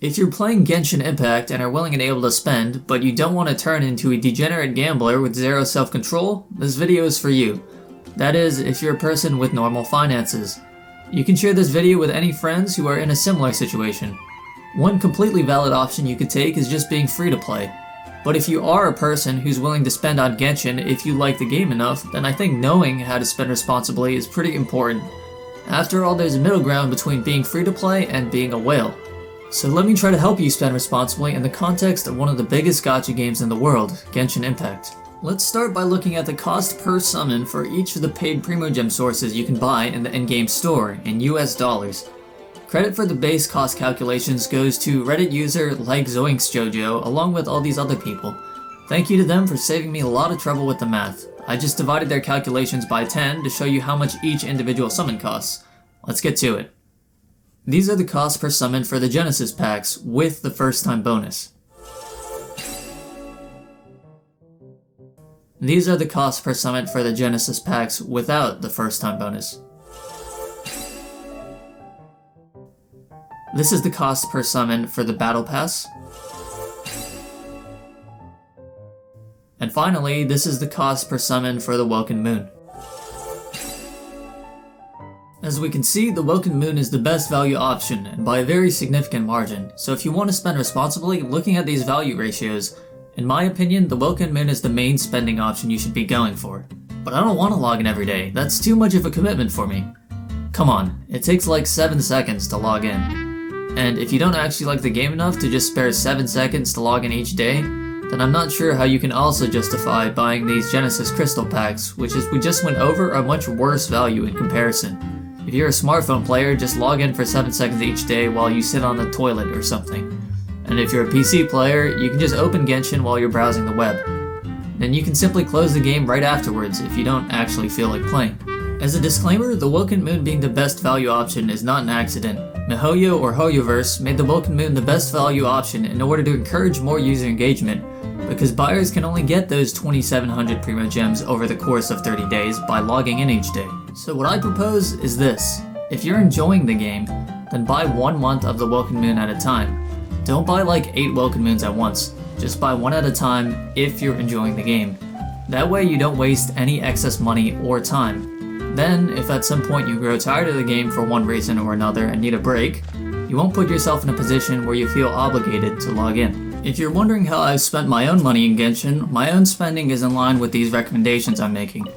If you're playing Genshin Impact and are willing and able to spend, but you don't want to turn into a degenerate gambler with zero self-control, this video is for you. That is, if you're a person with normal finances. You can share this video with any friends who are in a similar situation. One completely valid option you could take is just being free to play. But if you are a person who's willing to spend on Genshin if you like the game enough, then I think knowing how to spend responsibly is pretty important. After all, there's a middle ground between being free to play and being a whale. So let me try to help you spend responsibly in the context of one of the biggest gacha games in the world, Genshin Impact. Let's start by looking at the cost per summon for each of the paid Primogem sources you can buy in the in-game store in US dollars. Credit for the base cost calculations goes to Reddit user LikeZoinksJojo along with all these other people. Thank you to them for saving me a lot of trouble with the math. I just divided their calculations by 10 to show you how much each individual summon costs. Let's get to it. These are the costs per summon for the Genesis packs with the first time bonus. These are the costs per summon for the Genesis packs without the first time bonus. This is the cost per summon for the Battle Pass. And finally, this is the cost per summon for the Welkin Moon. As we can see, the Welkin Moon is the best value option, and by a very significant margin, so if you want to spend responsibly, looking at these value ratios, in my opinion, the Welkin Moon is the main spending option you should be going for. But I don't want to log in every day, that's too much of a commitment for me. Come on, it takes like 7 seconds to log in. And if you don't actually like the game enough to just spare 7 seconds to log in each day, then I'm not sure how you can also justify buying these Genesis Crystal packs, which as we just went over are much worse value in comparison. If you're a smartphone player, just log in for 7 seconds each day while you sit on the toilet or something. And if you're a PC player, you can just open Genshin while you're browsing the web. Then you can simply close the game right afterwards if you don't actually feel like playing. As a disclaimer, the Welkin Moon being the best value option is not an accident. miHoYo or HoYoverse made the Welkin Moon the best value option in order to encourage more user engagement, because buyers can only get those 2,700 Primogems over the course of 30 days by logging in each day. So what I propose is this. If you're enjoying the game, then buy 1 month of the Welkin Moon at a time. Don't buy like 8 Welkin Moons at once, just buy 1 at a time if you're enjoying the game. That way you don't waste any excess money or time. Then, if at some point you grow tired of the game for one reason or another and need a break, you won't put yourself in a position where you feel obligated to log in. If you're wondering how I've spent my own money in Genshin, my own spending is in line with these recommendations I'm making.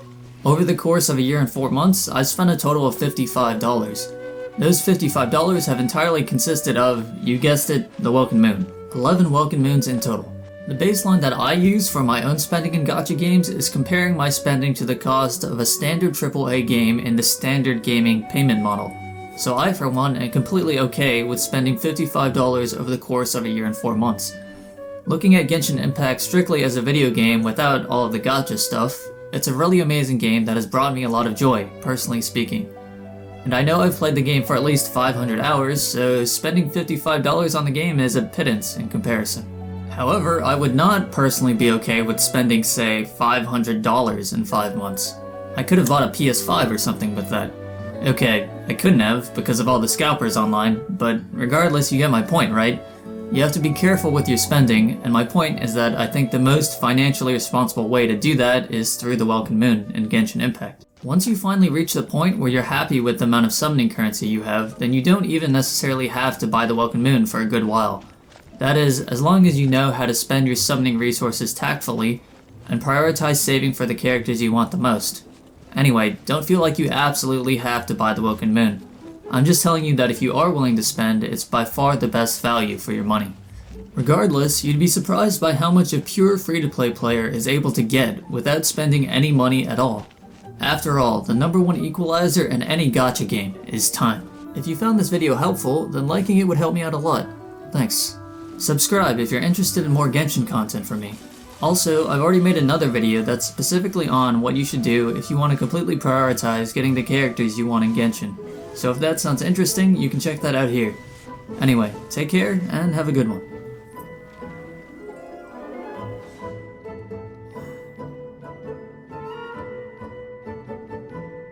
Over the course of a year and 4 months, I spent a total of $55. Those $55 have entirely consisted of, you guessed it, the Welkin Moon. 11 Welkin Moons in total. The baseline that I use for my own spending in gacha games is comparing my spending to the cost of a standard AAA game in the standard gaming payment model. So I, for one, am completely okay with spending $55 over the course of a year and 4 months. Looking at Genshin Impact strictly as a video game without all of the gacha stuff, it's a really amazing game that has brought me a lot of joy, personally speaking. And I know I've played the game for at least 500 hours, so spending $55 on the game is a pittance in comparison. However, I would not personally be okay with spending, say, $500 in 5 months. I could have bought a PS5 or something with that. Okay, I couldn't have because of all the scalpers online, but regardless, you get my point, right? You have to be careful with your spending, and my point is that I think the most financially responsible way to do that is through the Welkin Moon in Genshin Impact. Once you finally reach the point where you're happy with the amount of summoning currency you have, then you don't even necessarily have to buy the Welkin Moon for a good while. That is, as long as you know how to spend your summoning resources tactfully, and prioritize saving for the characters you want the most. Anyway, don't feel like you absolutely have to buy the Welkin Moon. I'm just telling you that if you are willing to spend, it's by far the best value for your money. Regardless, you'd be surprised by how much a pure free-to-play player is able to get without spending any money at all. After all, the #1 equalizer in any gacha game is time. If you found this video helpful, then liking it would help me out a lot. Thanks. Subscribe if you're interested in more Genshin content from me. Also, I've already made another video that's specifically on what you should do if you want to completely prioritize getting the characters you want in Genshin. So if that sounds interesting, you can check that out here. Anyway, take care and have a good one.